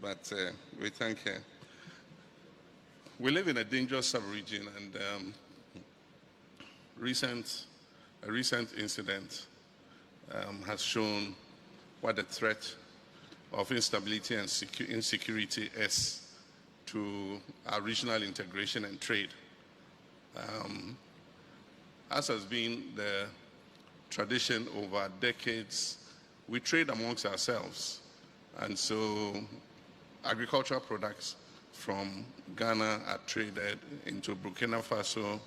but we thank her. We live in a dangerous sub-region, and a recent incident has shown what the threat of instability and insecurity is to our regional integration and trade. As has been the tradition over decades, we trade amongst ourselves. And so agricultural products from Ghana are traded into Burkina Faso,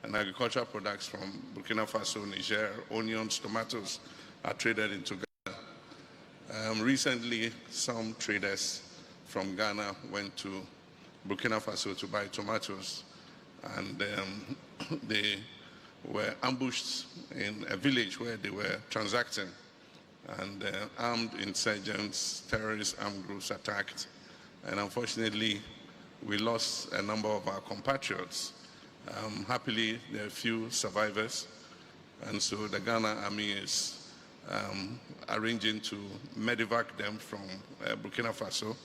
and agricultural products from Burkina Faso, Niger, onions, tomatoes are traded into Ghana. Recently, some traders from Ghana went to Burkina Faso to buy tomatoes, and they were ambushed in a village where they were transacting, and armed insurgents, terrorist armed groups attacked, and unfortunately we lost a number of our compatriots. Happily, there are few survivors, and so the Ghana Army is arranging to medevac them from Burkina Faso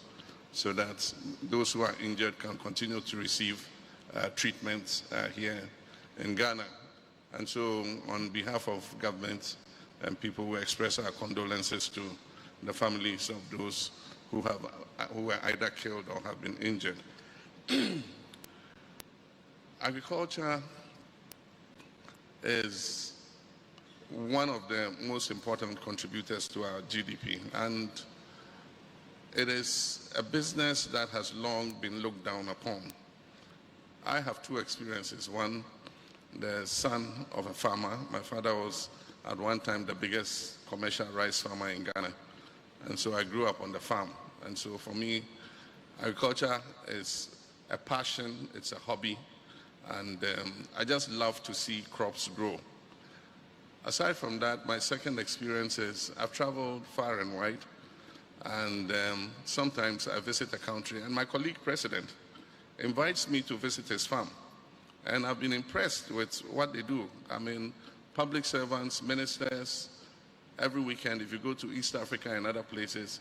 so that those who are injured can continue to receive treatment here in Ghana. And so on behalf of government and people, we express our condolences to the families of those who were either killed or have been injured. Agriculture is one of the most important contributors to our GDP, and it is a business that has long been looked down upon. I have two experiences. One, the son of a farmer. My father was at one time the biggest commercial rice farmer in Ghana, and so I grew up on the farm. And so for me, agriculture is a passion, it's a hobby, and I just love to see crops grow. Aside from that, my second experience is I've traveled far and wide, and sometimes I visit a country, and my colleague president invites me to visit his farm. And I've been impressed with what they do. I mean, public servants, ministers, every weekend, if you go to East Africa and other places,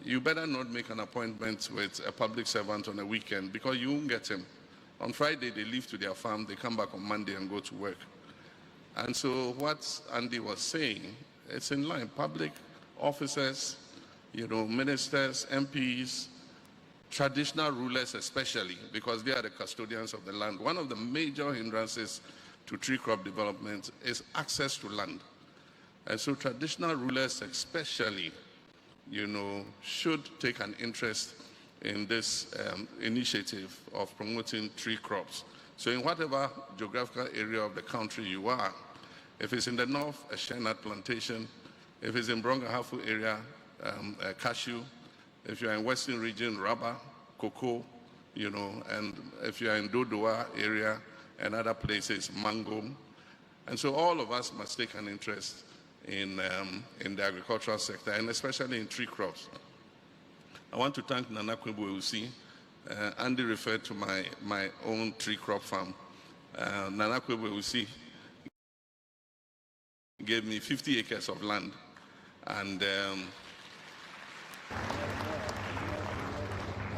you better not make an appointment with a public servant on a weekend because you won't get him. On Friday, they leave to their farm, they come back on Monday and go to work. And so what Andy was saying, it's in line. Public officers, ministers, MPs, traditional rulers especially, because they are the custodians of the land. One of the major hindrances to tree crop development is access to land. And so traditional rulers especially, should take an interest in this initiative of promoting tree crops. So in whatever geographical area of the country you are, if it's in the north, a shea nut plantation, if it's in Brong-Ahafo area, cashew, if you're in Western region, rubber, cocoa, and if you're in Dodoa area and other places, mango. And so all of us must take an interest in the agricultural sector, and especially in tree crops. I want to thank Nana Kwebu-Ewusi. Andy referred to my own tree crop farm. Nana Kwebu-Ewusi gave me 50 acres of land, and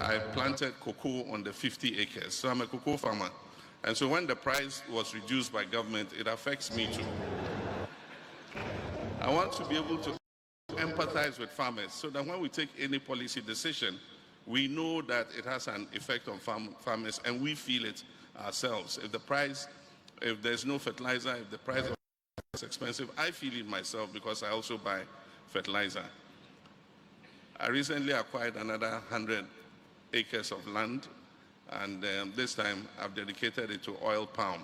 I planted cocoa on the 50 acres. So I'm a cocoa farmer. And so when the price was reduced by government, it affects me too. I want to be able to empathize with farmers so that when we take any policy decision, we know that it has an effect on farmers and we feel it ourselves. If there's no fertilizer, if the price is expensive, I feel it myself because I also buy fertilizer. I recently acquired another 100 acres of land, and this time I've dedicated it to oil palm.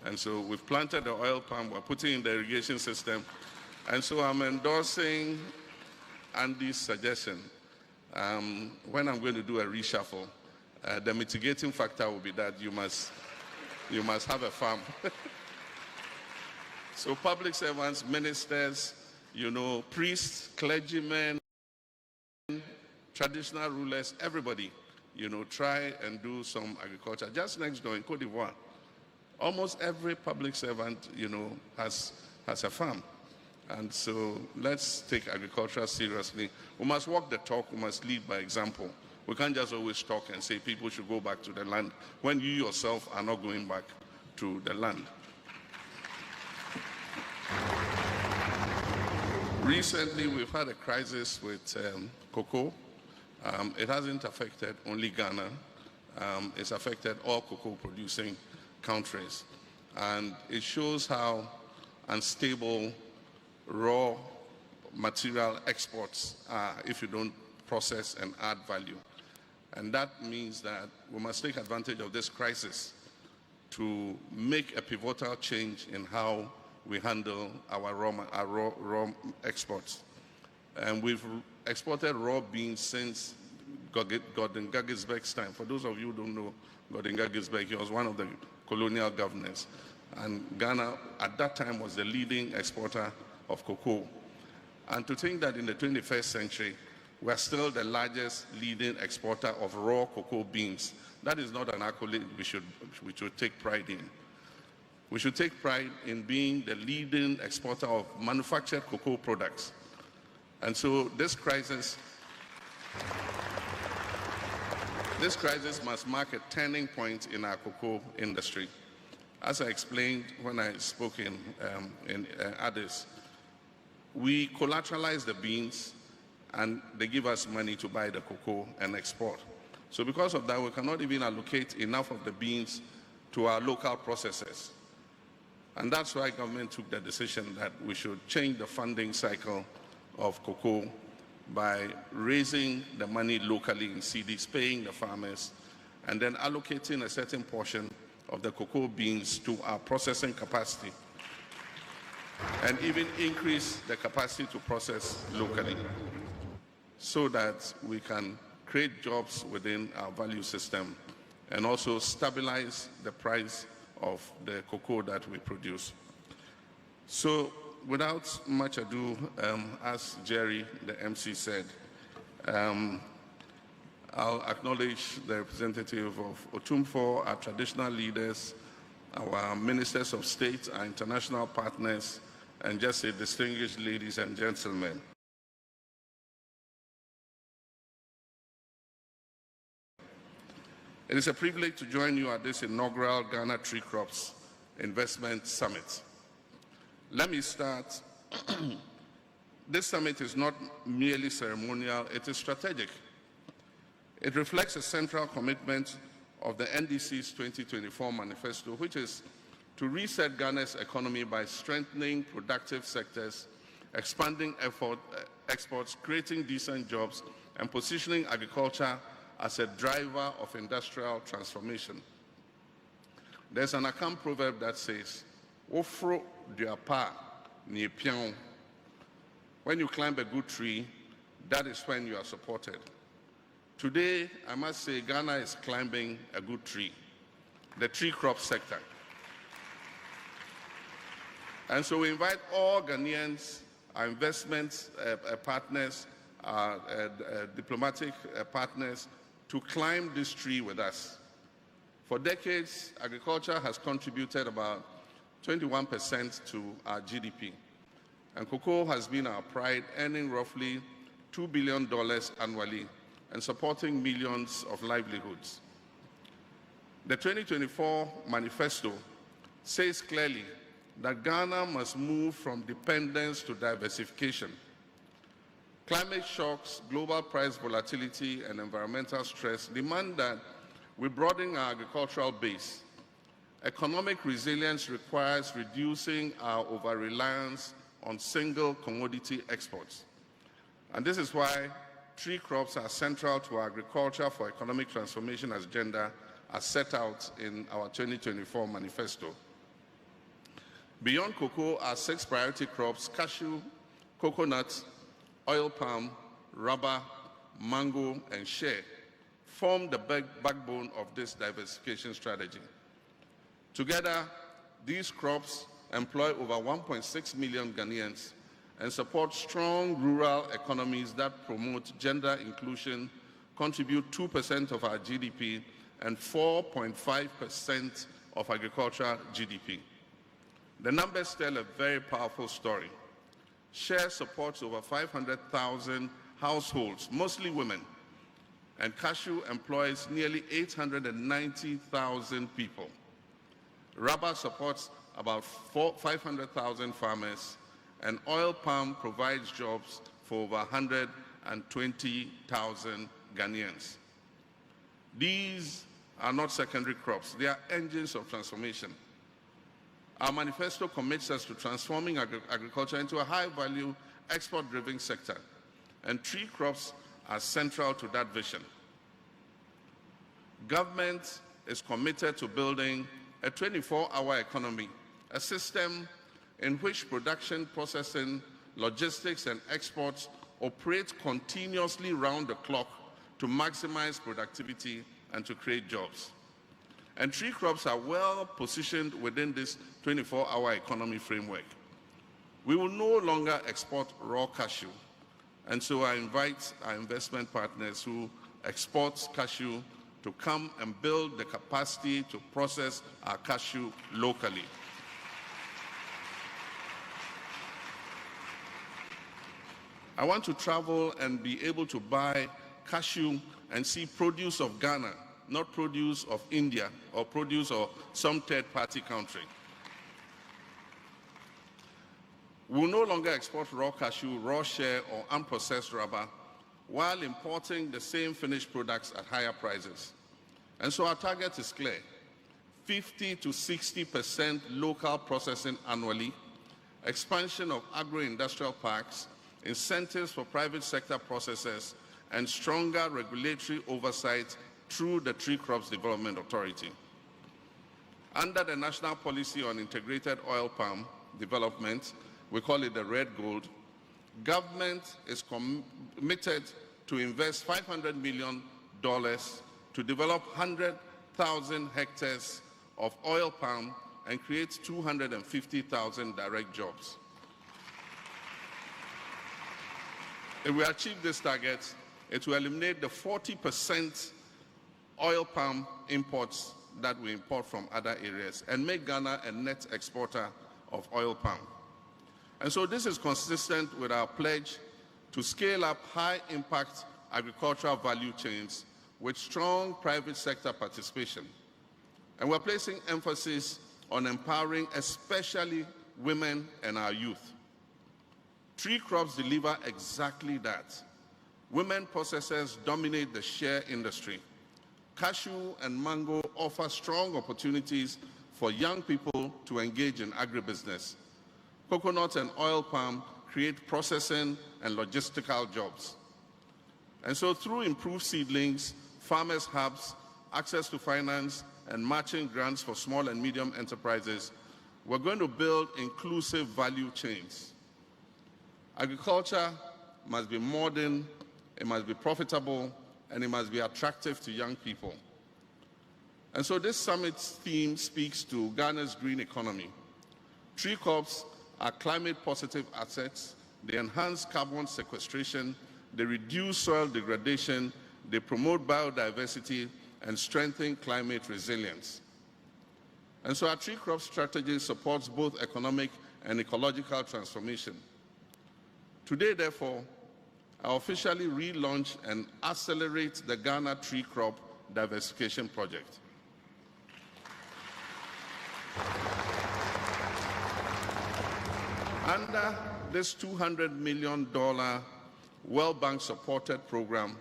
And so we've planted the oil palm, we're putting in the irrigation system, and so I'm endorsing Andy's suggestion. When I'm going to do a reshuffle, the mitigating factor will be that you must have a farm. So public servants, ministers, priests, clergymen, traditional rulers, everybody, try and do some agriculture. Just next door in Côte d'Ivoire, almost every public servant, has a farm. And so let's take agriculture seriously. We must walk the talk, we must lead by example. We can't just always talk and say people should go back to the land when you yourself are not going back to the land. Recently, we've had a crisis with cocoa. It hasn't affected only Ghana. It's affected all cocoa producing countries. And it shows how unstable raw material exports are if you don't process and add value. And that means that we must take advantage of this crisis to make a pivotal change in how we handle our raw exports. And we've exported raw beans since Gordon Gaggisberg's time. For those of you who don't know Gordon Gaggisberg, he was one of the colonial governors. And Ghana, at that time, was the leading exporter of cocoa. And to think that in the 21st century, we're still the largest leading exporter of raw cocoa beans, that is not an accolade we should take pride in. We should take pride in being the leading exporter of manufactured cocoa products. And so this crisis must mark a turning point in our cocoa industry. As I explained when I spoke in Addis, we collateralize the beans and they give us money to buy the cocoa and export. So because of that, we cannot even allocate enough of the beans to our local processors. And that's why government took the decision that we should change the funding cycle of cocoa by raising the money locally in cedis, paying the farmers, and then allocating a certain portion of the cocoa beans to our processing capacity, and even increase the capacity to process locally so that we can create jobs within our value system and also stabilize the price of the cocoa that we produce. So without much ado, as Jerry, the MC, said, I'll acknowledge the representative of Otumfuo, our traditional leaders, our ministers of state, our international partners, and just say distinguished ladies and gentlemen. It is a privilege to join you at this inaugural Ghana Tree Crops Investment Summit. Let me start. This summit is not merely ceremonial, it is strategic. It reflects a central commitment of the NDC's 2024 manifesto, which is to reset Ghana's economy by strengthening productive sectors, expanding exports, creating decent jobs, and positioning agriculture as a driver of industrial transformation. There's an Akam proverb that says, "Ofro duapa ni pion." When you climb a good tree, that is when you are supported. Today, I must say, Ghana is climbing a good tree, the tree crop sector. And so we invite all Ghanaians, our investment partners, our diplomatic partners, to climb this tree with us. For decades, agriculture has contributed about 21% to our GDP. And cocoa has been our pride, earning roughly $2 billion annually and supporting millions of livelihoods. The 2024 manifesto says clearly that Ghana must move from dependence to diversification. Climate shocks, global price volatility, and environmental stress demand that we broaden our agricultural base. Economic resilience requires reducing our over-reliance on single commodity exports. And this is why tree crops are central to our agriculture for economic transformation agenda as set out in our 2024 manifesto. Beyond cocoa are 6 priority crops: cashew, coconut, oil palm, rubber, mango, and shea form the backbone of this diversification strategy. Together, these crops employ over 1.6 million Ghanaians and support strong rural economies that promote gender inclusion, contribute 2% of our GDP, and 4.5% of agricultural GDP. The numbers tell a very powerful story. Share supports over 500,000 households, mostly women, and cashew employs nearly 890,000 people. Rubber supports about 500,000 farmers, and oil palm provides jobs for over 120,000 Ghanaians. These are not secondary crops, they are engines of transformation. Our manifesto commits us to transforming agriculture into a high-value, export-driven sector, and tree crops are central to that vision. Government is committed to building a 24-hour economy, a system in which production, processing, logistics, and exports operate continuously round the clock to maximize productivity and to create jobs. And tree crops are well positioned within this 24-hour economy framework. We will no longer export raw cashew, and so I invite our investment partners who export cashew to come and build the capacity to process our cashew locally. I want to travel and be able to buy cashew and see produce of Ghana, not produce of India or produce of some third-party country. We will no longer export raw cashew, raw share, or unprocessed rubber, while importing the same finished products at higher prices. And so our target is clear: 50 to 60% local processing annually, expansion of agro-industrial parks, incentives for private sector processors, and stronger regulatory oversight through the Tree Crops Development Authority. Under the National Policy on Integrated Oil Palm Development, we call it the Red Gold, government is committed to invest $500 million to develop 100,000 hectares of oil palm and create 250,000 direct jobs. If we achieve this target, it will eliminate the 40% oil palm imports that we import from other areas and make Ghana a net exporter of oil palm. And so this is consistent with our pledge to scale up high-impact agricultural value chains with strong private sector participation. And we're placing emphasis on empowering especially women and our youth. Tree crops deliver exactly that. Women processors dominate the share industry. Cashew and mango offer strong opportunities for young people to engage in agribusiness. Coconut and oil palm create processing and logistical jobs. And so through improved seedlings, farmers' hubs, access to finance, and matching grants for small and medium enterprises, we're going to build inclusive value chains. Agriculture must be modern, it must be profitable, and it must be attractive to young people. And so this summit's theme speaks to Ghana's green economy. Tree crops are climate-positive assets. They enhance carbon sequestration, they reduce soil degradation, they promote biodiversity, and strengthen climate resilience. And so our tree crop strategy supports both economic and ecological transformation. Today, therefore, I officially relaunch and accelerate the Ghana Tree Crop Diversification Project. Under this $200 million World Bank-supported program,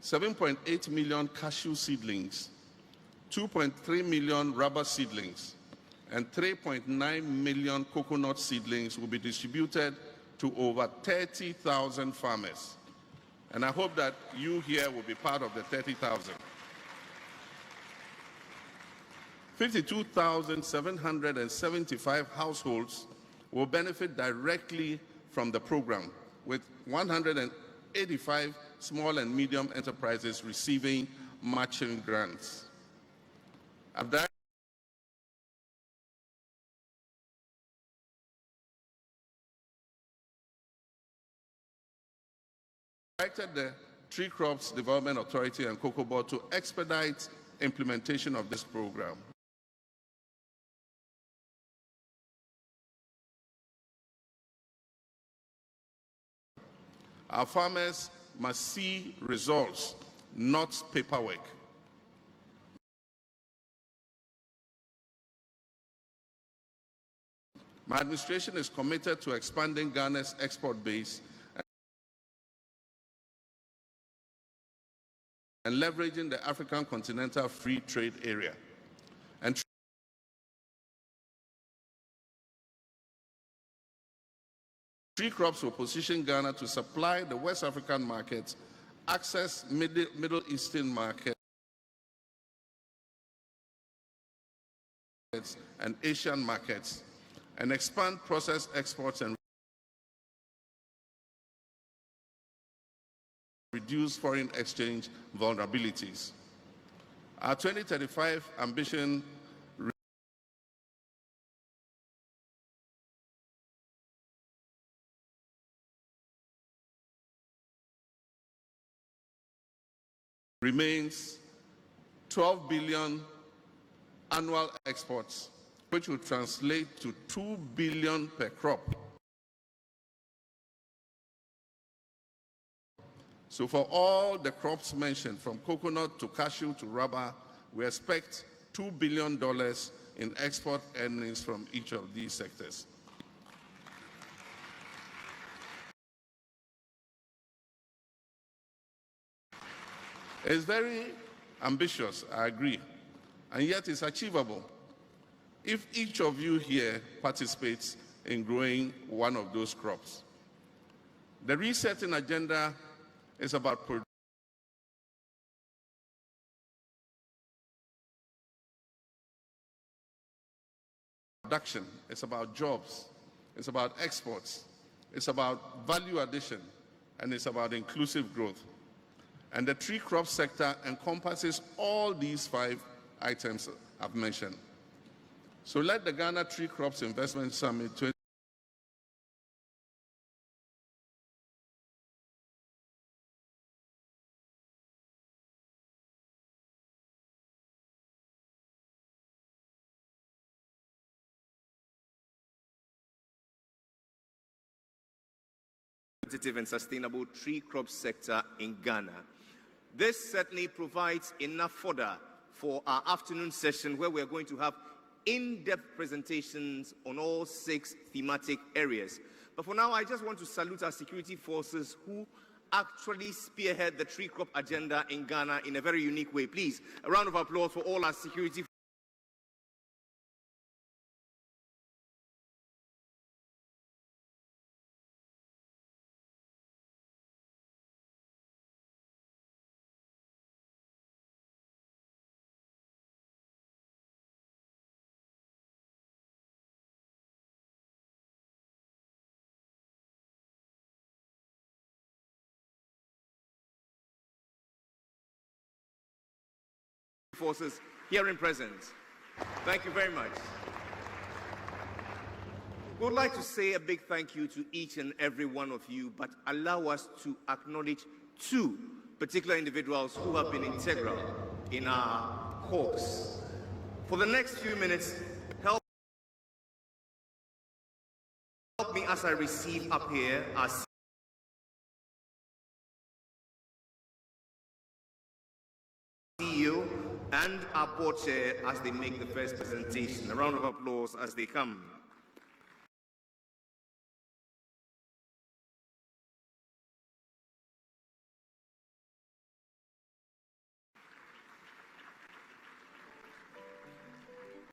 7.8 million cashew seedlings, 2.3 million rubber seedlings, and 3.9 million coconut seedlings will be distributed to over 30,000 farmers. And I hope that you here will be part of the 30,000. 52,775 households will benefit directly from the program, with 185 small and medium enterprises receiving matching grants. I've directed the Tree Crops Development Authority and Cocoa Board to expedite implementation of this program. Our farmers must see results, not paperwork. My administration is committed to expanding Ghana's export base and leveraging the African Continental Free Trade Area. And tree crops will position Ghana to supply the West African markets, access Middle Eastern markets, and Asian markets, and expand processed exports and reduce foreign exchange vulnerabilities. Our 2035 ambition remains 12 billion annual exports, which will translate to 2 billion per crop. So for all the crops mentioned, from coconut to cashew to rubber, we expect $2 billion in export earnings from each of these sectors. It's very ambitious, I agree, and yet it's achievable if each of you here participates in growing one of those crops. The resetting agenda is about production, it's about jobs, it's about exports, it's about value addition, and it's about inclusive growth. And the tree crop sector encompasses all these 5 items I've mentioned. So let the Ghana Tree Crops Investment Summit and sustainable tree crop sector in Ghana. This certainly provides enough fodder for our afternoon session, where we are going to have in-depth presentations on all 6 thematic areas. But for now, I just want to salute our security forces who actually spearhead the tree crop agenda in Ghana in a very unique way. Please, a round of applause for all our security forces here in presence. Thank you very much. We would like to say a big thank you to each and every one of you, but allow us to acknowledge 2 particular individuals who have been integral in our cause. For the next few minutes, help me as I receive up here our CEO and our board chair as they make the first presentation. A round of applause as they come.